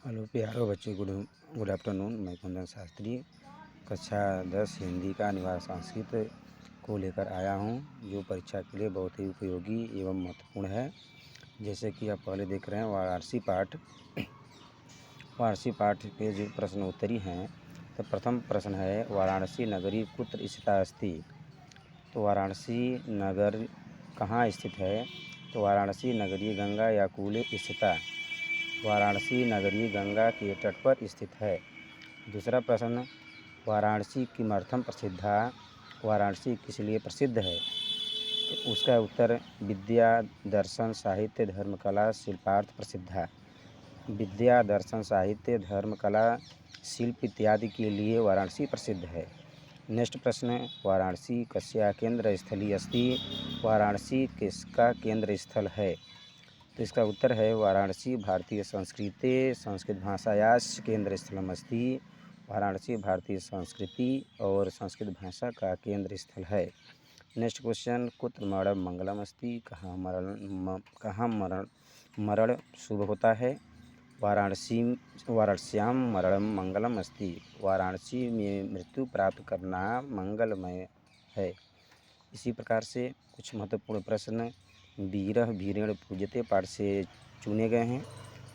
Hello प्यारो बच्चों, good good afternoon. मैं कुंदन शास्त्री कक्षा 10 हिंदी का अनिवार्य संस्कृत को लेकर आया हूं, जो परीक्षा के लिए बहुत ही उपयोगी एवं महत्वपूर्ण है। जैसे कि आप पहले देख रहे हैं वाराणसी पाठ के जो प्रश्न उत्तरी हैं। तो प्रथम प्रश्न है, वाराणसी नगरी कुत्र स्थिता अस्ति। तो वाराणसी नगर कहाँ स्थित है? तो वाराणसी नगरी गंगा या कूले स्थिता। वाराणसी नगरी गंगा के तट पर स्थित है। दूसरा प्रश्न, वाराणसी किमर्थम प्रसिद्धा। वाराणसी किस लिए प्रसिद्ध है? तो उसका उत्तर, विद्या दर्शन साहित्य धर्म कला शिल्पार्थ प्रसिद्धा। विद्या दर्शन साहित्य धर्म कला शिल्प इत्यादि के लिए वाराणसी प्रसिद्ध है। नेक्स्ट प्रश्न, वाराणसी कस्या केंद्र स्थली अस्ति। वाराणसी किसका केंद्र स्थल है? तो इसका उत्तर है, वाराणसी भारतीय संस्कृति संस्कृत भाषायास्य केंद्र स्थलम अस्ति। वाराणसी भारतीय संस्कृति और संस्कृत भाषा का केंद्र स्थल है। नेक्स्ट क्वेश्चन, कुत्र मरण मंगलम अस्ति। कहाँ मरण शुभ होता है? वाराणस्याम मरणम मंगलम अस्ति। वाराणसी में मृत्यु प्राप्त करना मंगलमय है। इसी प्रकार से कुछ महत्वपूर्ण प्रश्न वीरः वीरेण पूज्यते पाठ से चुने गए हैं,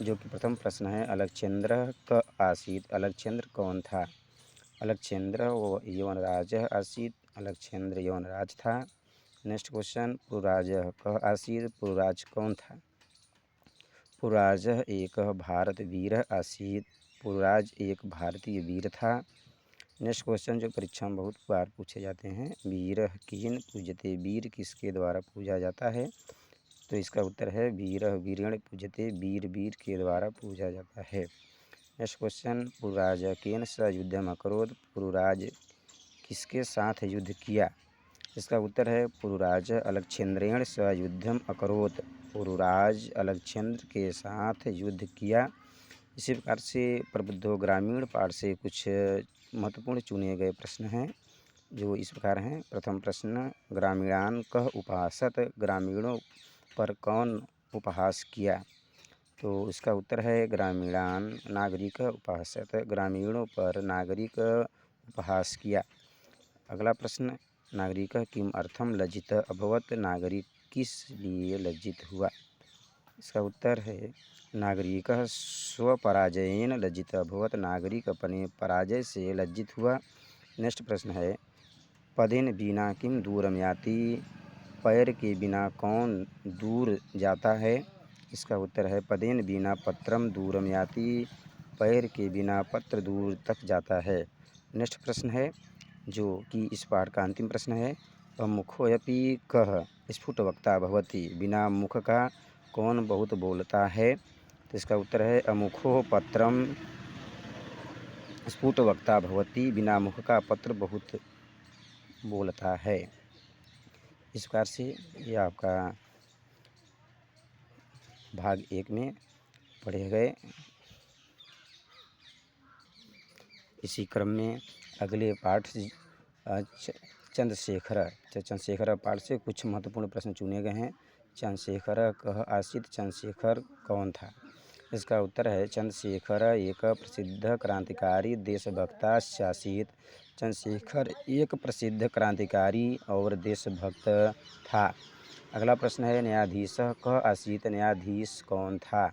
जो कि प्रथम प्रश्न है, अलक्षेन्द्र क आसीत। अलक्षेन्द्र कौन था? अलक्षेन्द्र यवनराज आसीत। अलक्षेन्द्र यवनराज था। नेक्स्ट क्वेश्चन, पुरुराज क आसीत। पुरुराज कौन था? पुरुराज एक भारत वीर आसीत। पुरुराज एक भारतीय वीर था। नेक्स्ट क्वेश्चन, जो परीक्षा में बहुत बार पूछे जाते हैं, वीर किन पूज्यते। वीर किसके द्वारा पूजा जाता है? तो इसका उत्तर है, वीर वीरेण पूज्यते। वीर वीर के द्वारा पूजा जाता है। नेक्स्ट क्वेश्चन, पुरुराज केन स युद्धम अकरोत्। पुरुराज किसके साथ युद्ध किया? इसका उत्तर है, पुरुराज अलक्षेन्द्रेण स युद्धम अकरोत्। पुरुराज अलक्षेन्द्र के साथ युद्ध किया। इसी प्रकार से प्रबुद्धो ग्रामीण पाठ से कुछ महत्वपूर्ण चुने गए प्रश्न हैं, जो इस प्रकार हैं। प्रथम प्रश्न, ग्रामीणान कह उपहासत। ग्रामीणों पर कौन उपहास किया? तो इसका उत्तर है, ग्रामीणान नागरिक उपहासत। ग्रामीणों पर नागरिक उपहास किया। अगला प्रश्न, नागरिक किम अर्थम लज्जित अभवत। नागरिक किस लिए लज्जित हुआ? इसका उत्तर है, नागरिक स्वपराजयेन लज्जित अभवत। नागरिक अपने पराजय से लज्जित हुआ। नेक्स्ट प्रश्न है, पदेन बिना किम दूरम याति। पैर के बिना कौन दूर जाता है? इसका उत्तर है, पदेन बिना पत्रम दूरम याति। पैर के बिना पत्र दूर तक जाता है। नेक्स्ट प्रश्न है, जो कि इस पाठ का अंतिम प्रश्न है, अमुखोऽपि कः स्फुटवक्ता भवति। बिना मुख का कौन बहुत बोलता है? तो इसका उत्तर है, अमुखो पत्रम स्फुटवक्ता भवति। बिना मुख का पत्र बहुत बोलता है। इस प्रकार से ये आपका भाग 1 में पढ़े गए। इसी क्रम में अगले पाठ चंद्रशेखर पाठ से कुछ महत्वपूर्ण प्रश्न चुने गए हैं। चंद्रशेखर कह आसीत। चंद्रशेखर कौन था? इसका उत्तर है, चंद्रशेखर एक प्रसिद्ध क्रांतिकारी देशभक्ता आसीत। चंद्रशेखर एक प्रसिद्ध क्रांतिकारी और देशभक्त था। अगला प्रश्न है, न्यायाधीश कह आसीत। न्यायाधीश कौन था?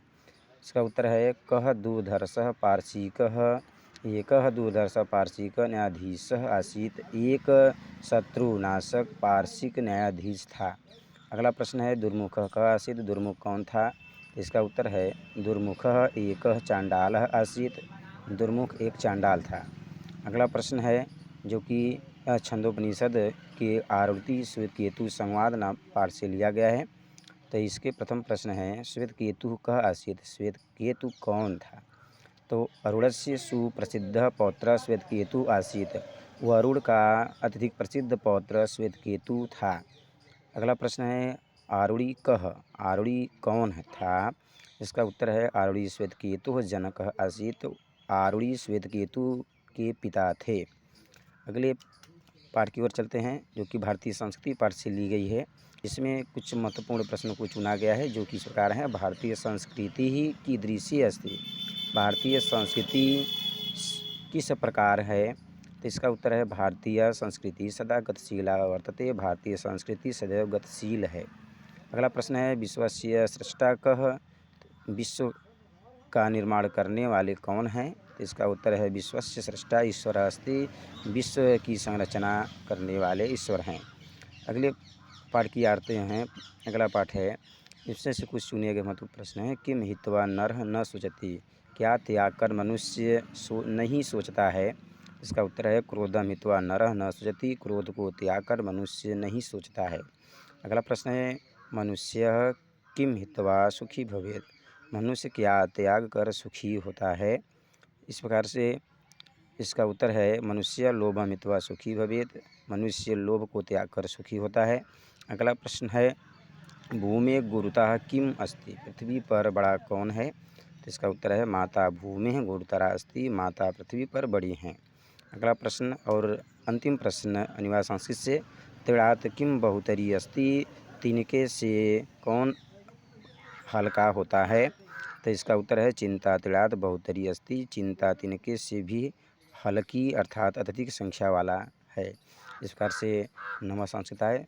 इसका उत्तर है, कह दूरधर्षः पारसिकः। एकः दूरधर्षः पारसिक न्यायाधीश आसीत। एक शत्रुनाशक पारसिक न्यायाधीश था। अगला प्रश्न है, दुर्मुखः कः आसीत। दुर्मुख कौन था? इसका उत्तर है, दुर्मुखः एकः चांडालः आसीत। दुर्मुख एक चांडाल था। अगला प्रश्न है, जो कि छंदोपनिषद के आरवती श्वेतकेतु संवाद नाम पाठ से लिया गया है। तो इसके प्रथम प्रश्न है, श्वेतकेतु कः आसीत। श्वेतकेतु कौन था? तो अरुणस्य सुप्रसिद्ध पौत्र श्वेतकेतु आसीत। वरुण का अत्यधिक प्रसिद्ध पौत्र श्वेतकेतु था। अगला प्रश्न है, आरुणि कः। आरुणि कौन था? इसका उत्तर है, आरुणि श्वेतकेतु जनकः आसीत। आरुणि श्वेतकेतु के पिता थे। अगले पाठ की ओर चलते हैं, जो कि भारतीय संस्कृति पाठ से ली गई है। इसमें कुछ महत्वपूर्ण प्रश्नों को चुना गया है, जो कि इस प्रकार हैं, भारतीय संस्कृति ही कीदृशी अस्ति। भारतीय संस्कृति किस प्रकार है? तो इसका उत्तर है भारतीय संस्कृति सदा गतिशीला वर्तते। भारतीय संस्कृति सदैव गतिशील है। अगला प्रश्न है विश्वस्य स्रष्टा कः? विश्व का निर्माण करने वाले कौन हैं? तो इसका उत्तर है विश्वस्य स्रष्टा ईश्वर अस्ति। विश्व की संरचना करने वाले ईश्वर हैं। अगले पाठ की आते हैं। अगला पाठ है इसमें से कुछ चुने गए महत्वपूर्ण प्रश्न है। किम हित्वा नरः न सोचति? क्या त्याग कर मनुष्य नहीं सोचता है? इसका उत्तर है क्रोधम हित्वा नरः न सोचति। क्रोध को त्याग कर मनुष्य नहीं सोचता है। अगला प्रश्न है मनुष्य किम हित्वा सुखी भवेत्? मनुष्य क्या त्याग कर सुखी होता है? इस प्रकार से इसका उत्तर है मनुष्य लोभम हित्वा सुखी भवेत्। मनुष्य लोभ को त्याग कर सुखी होता है। अगला प्रश्न है भूमि गुरुतः किम अस्ति? पृथ्वी पर बड़ा कौन है? तो इसका उत्तर है माता भूमि गुरुतरा अस्ति। माता पृथ्वी पर बड़ी हैं। अगला प्रश्न और अंतिम प्रश्न अनिवार्य संस्कृत से तिड़ात किम बहुतरी अस्ति? तिनके से कौन हल्का होता है? तो इसका उत्तर है चिंता तिड़ात बहुतरी अस्ति। चिंता तिनके से भी हल्की अर्थात अत्यधिक संख्या वाला है। इस प्रकार से नवा संस्कृत है।